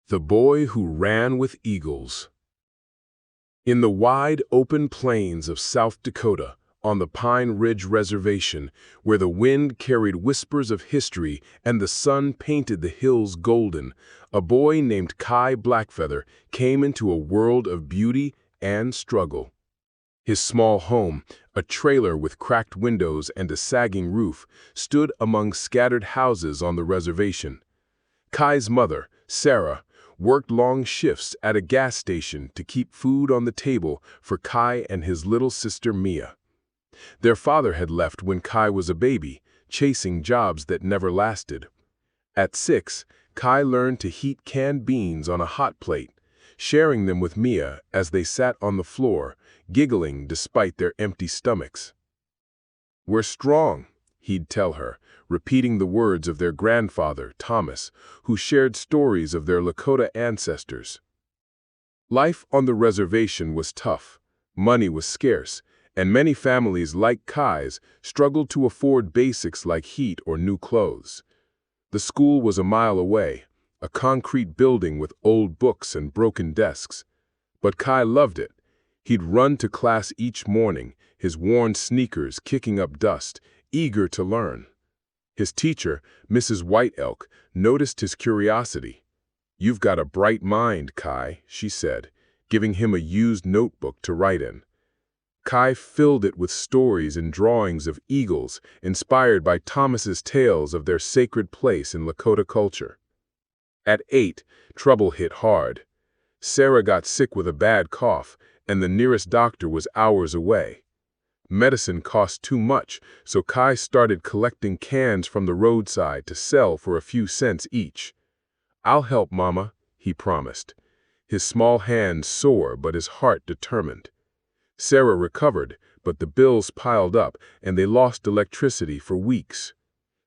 The Boy Who Ran with Eagles. In the wide, open plains of South Dakota, on the Pine Ridge Reservation, where the wind carried whispers of history and the sun painted the hills golden, a boy named Kai Blackfeather came into a world of beauty and struggle. His small home, a trailer with cracked windows and a sagging roof, stood among scattered houses on the reservation. Kai's mother, Sarah, worked long shifts at a gas station to keep food on the table for Kai and his little sister Mia. Their father had left when Kai was a baby, chasing jobs that never lasted. At 6, Kai learned to heat canned beans on a hot plate, sharing them with Mia as they sat on the floor, giggling despite their empty stomachs. "We're strong," he'd tell her, repeating the words of their grandfather, Thomas, who shared stories of their Lakota ancestors. Life on the reservation was tough, money was scarce, and many families like Kai's struggled to afford basics like heat or new clothes. The school was a mile away, a concrete building with old books and broken desks. But Kai loved it. He'd run to class each morning, his worn sneakers kicking up dust, eager to learn. His teacher, Mrs. White Elk, noticed his curiosity. "You've got a bright mind, Kai," she said, giving him a used notebook to write in. Kai filled it with stories and drawings of eagles, inspired by Thomas's tales of their sacred place in Lakota culture. At 8, trouble hit hard. Sarah got sick with a bad cough, and the nearest doctor was hours away. Medicine cost too much, so Kai started collecting cans from the roadside to sell for a few cents each. "I'll help, Mama," he promised, his small hands sore but his heart determined. Sarah recovered, but the bills piled up and they lost electricity for weeks.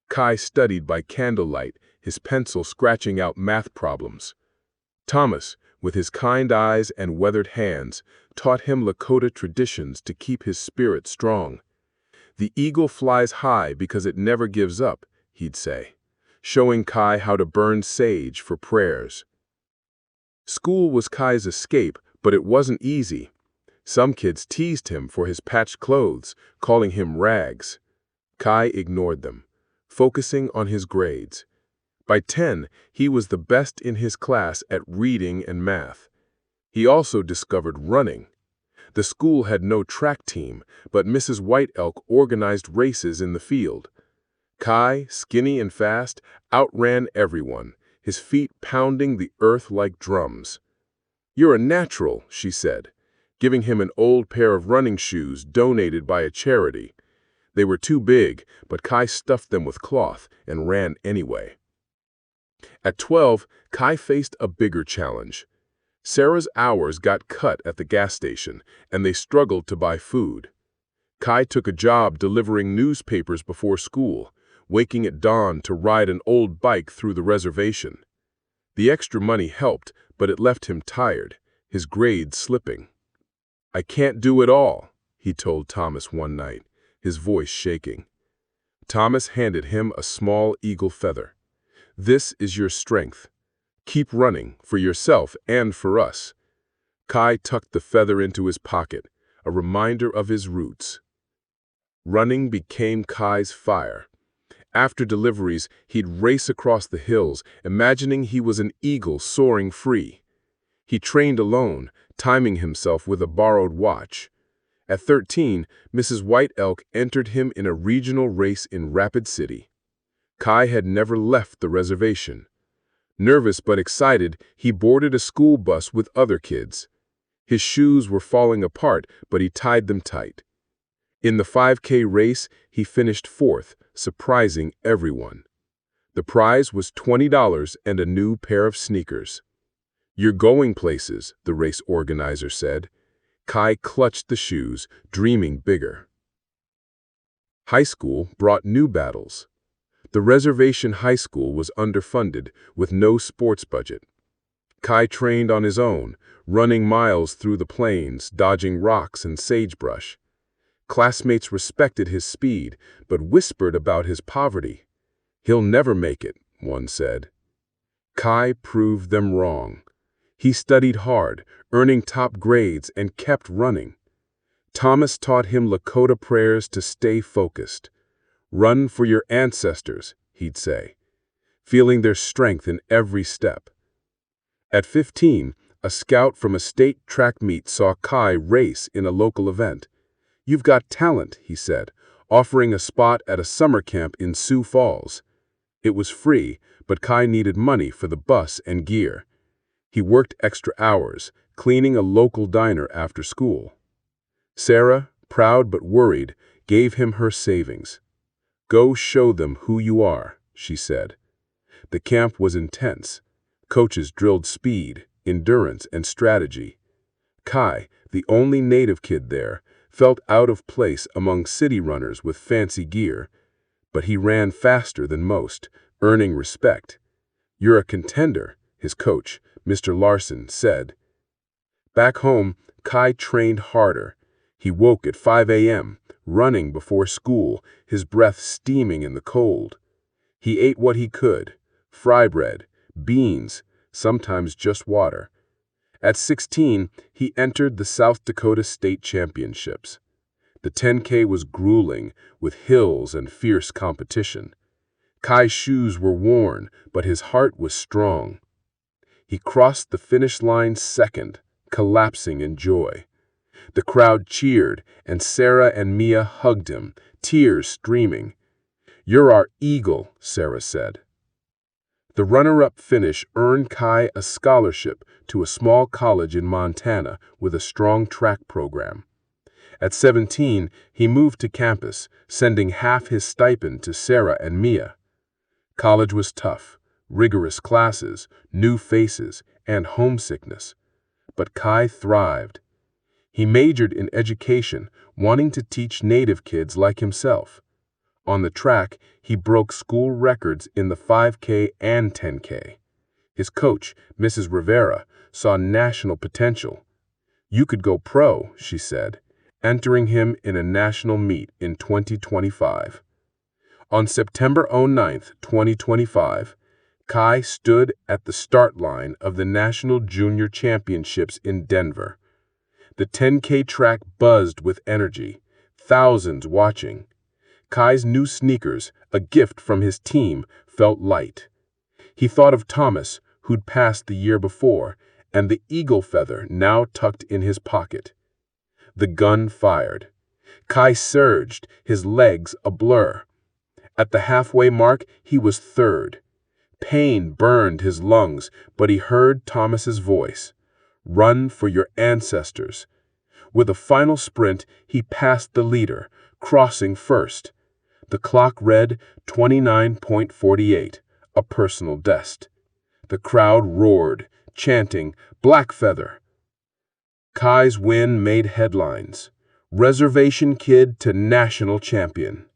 Kai studied by candlelight, his pencil scratching out math problems. Thomas, with his kind eyes and weathered hands, taught him Lakota traditions to keep his spirit strong. "The eagle flies high because it never gives up," he'd say, showing Kai how to burn sage for prayers. School was Kai's escape, but it wasn't easy. Some kids teased him for his patched clothes, calling him rags. Kai ignored them, focusing on his grades. By 10, he was the best in his class at reading and math. He also discovered running. The school had no track team, but Mrs. White Elk organized races in the field. Kai, skinny and fast, outran everyone, his feet pounding the earth like drums. "You're a natural," she said, giving him an old pair of running shoes donated by a charity. They were too big, but Kai stuffed them with cloth and ran anyway. At 12, Kai faced a bigger challenge. Sarah's hours got cut at the gas station, and they struggled to buy food. Kai took a job delivering newspapers before school, waking at dawn to ride an old bike through the reservation. The extra money helped, but it left him tired, his grades slipping. "I can't do it all," he told Thomas one night, his voice shaking. Thomas handed him a small eagle feather. "This is your strength. Keep running, for yourself and for us." Kai tucked the feather into his pocket, a reminder of his roots. Running became Kai's fire. After deliveries, he'd race across the hills, imagining he was an eagle soaring free. He trained alone, timing himself with a borrowed watch. At 13, Mrs. White Elk entered him in a regional race in Rapid City. Kai had never left the reservation. Nervous but excited, he boarded a school bus with other kids. His shoes were falling apart, but he tied them tight. In the 5K race, he finished 4th, surprising everyone. The prize was $20 and a new pair of sneakers. "You're going places," the race organizer said. Kai clutched the shoes, dreaming bigger. High school brought new battles. The reservation high school was underfunded, with no sports budget. Kai trained on his own, running miles through the plains, dodging rocks and sagebrush. Classmates respected his speed, but whispered about his poverty. "He'll never make it," one said. Kai proved them wrong. He studied hard, earning top grades, and kept running. Thomas taught him Lakota prayers to stay focused. "Run for your ancestors," he'd say, feeling their strength in every step. At 15, a scout from a state track meet saw Kai race in a local event. "You've got talent," he said, offering a spot at a summer camp in Sioux Falls. It was free, but Kai needed money for the bus and gear. He worked extra hours, cleaning a local diner after school. Sarah, proud but worried, gave him her savings. "Go show them who you are," she said. The camp was intense. Coaches drilled speed, endurance, and strategy. Kai, the only native kid there, felt out of place among city runners with fancy gear, but he ran faster than most, earning respect. "You're a contender," his coach, Mr. Larson, said. Back home, Kai trained harder. He woke at 5 a.m., running before school, his breath steaming in the cold. He ate what he could: fry bread, beans, sometimes just water. At 16, he entered the South Dakota State Championships. The 10K was grueling, with hills and fierce competition. Kai's shoes were worn, but his heart was strong. He crossed the finish line second, collapsing in joy. The crowd cheered, and Sarah and Mia hugged him, tears streaming. "You're our eagle," Sarah said. The runner-up finish earned Kai a scholarship to a small college in Montana with a strong track program. At 17, he moved to campus, sending half his stipend to Sarah and Mia. College was tough, rigorous classes, new faces, and homesickness. But Kai thrived. He majored in education, wanting to teach native kids like himself. On the track, he broke school records in the 5K and 10K. His coach, Mrs. Rivera, saw national potential. "You could go pro," she said, entering him in a national meet in 2025. On September 9, 2025, Kai stood at the start line of the National Junior Championships in Denver. The 10K track buzzed with energy, thousands watching. Kai's new sneakers, a gift from his team, felt light. He thought of Thomas, who'd passed the year before, and the eagle feather now tucked in his pocket. The gun fired. Kai surged, his legs a blur. At the halfway mark, he was third. Pain burned his lungs, but he heard Thomas's voice. "Run for your ancestors." With a final sprint, he passed the leader, crossing first. The clock read 29.48, a personal best. The crowd roared, chanting, "Black Feather." Kai's win made headlines. Reservation Kid to National Champion.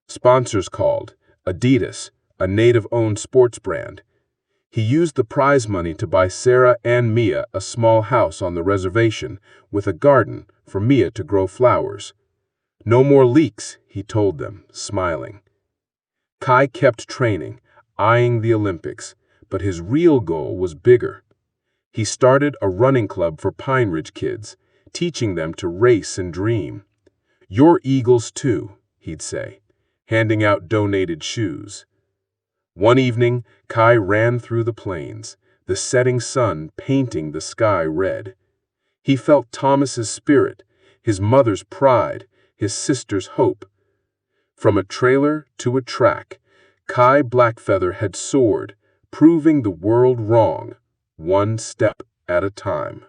Sponsors called: Adidas, a native-owned sports brand. He used the prize money to buy Sarah and Mia a small house on the reservation with a garden for Mia to grow flowers. "No more leaks," he told them, smiling. Kai kept training, eyeing the Olympics, but his real goal was bigger. He started a running club for Pine Ridge kids, teaching them to race and dream. "You're eagles too," he'd say, handing out donated shoes. One evening, Kai ran through the plains, the setting sun painting the sky red. He felt Thomas's spirit, his mother's pride, his sister's hope. From a trailer to a track, Kai Blackfeather had soared, proving the world wrong, one step at a time.